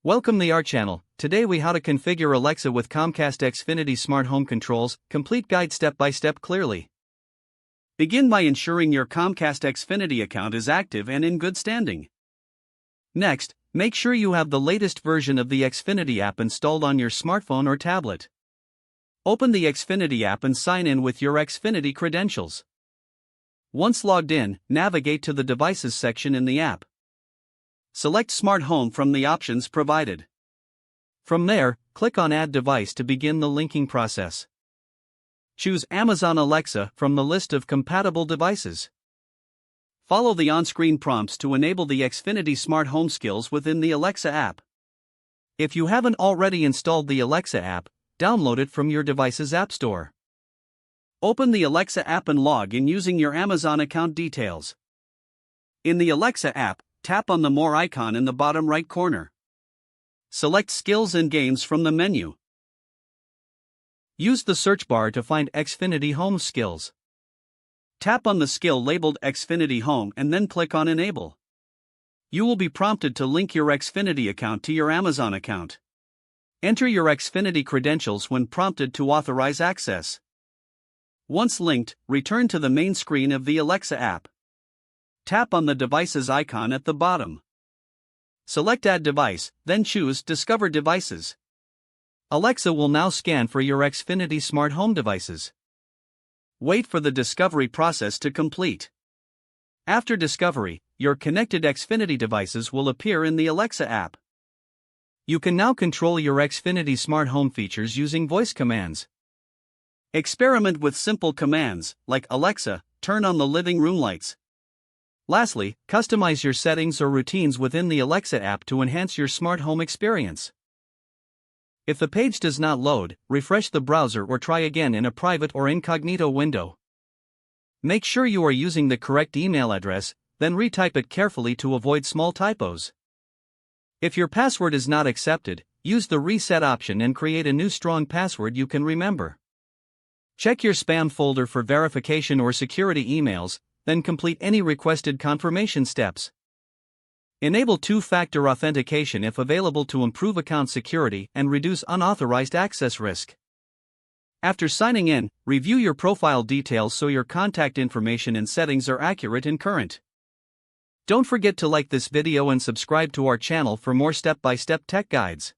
Welcome to our channel. Today we how to configure Alexa with Comcast Xfinity Smart Home controls, complete guide step by step clearly. Begin by ensuring your Comcast Xfinity account is active and in good standing. Next, make sure you have the latest version of the Xfinity app installed on your smartphone or tablet. Open the Xfinity app and sign in with your Xfinity credentials. Once logged in, navigate to the Devices section in the app. Select Smart Home from the options provided. From there, click on Add Device to begin the linking process. Choose Amazon Alexa from the list of compatible devices. Follow the on-screen prompts to enable the Xfinity Smart Home skills within the Alexa app. If you haven't already installed the Alexa app, download it from your device's app store. Open the Alexa app and log in using your Amazon account details. In the Alexa app, tap on the More icon in the bottom right corner. Select Skills and Games from the menu. Use the search bar to find Xfinity Home skills. Tap on the skill labeled Xfinity Home and then click on Enable. You will be prompted to link your Xfinity account to your Amazon account. Enter your Xfinity credentials when prompted to authorize access. Once linked, return to the main screen of the Alexa app. Tap on the device's icon at the bottom. Select Add Device, then choose Discover Devices. Alexa will now scan for your Xfinity Smart Home devices. Wait for the discovery process to complete. After discovery, your connected Xfinity devices will appear in the Alexa app. You can now control your Xfinity Smart Home features using voice commands. Experiment with simple commands, like Alexa, turn on the living room lights. Lastly, customize your settings or routines within the Alexa app to enhance your smart home experience. If the page does not load, refresh the browser or try again in a private or incognito window. Make sure you are using the correct email address, then retype it carefully to avoid small typos. If your password is not accepted, use the reset option and create a new strong password you can remember. Check your spam folder for verification or security emails, then complete any requested confirmation steps. Enable two-factor authentication if available to improve account security and reduce unauthorized access risk. After signing in, review your profile details so your contact information and settings are accurate and current. Don't forget to like this video and subscribe to our channel for more step-by-step tech guides.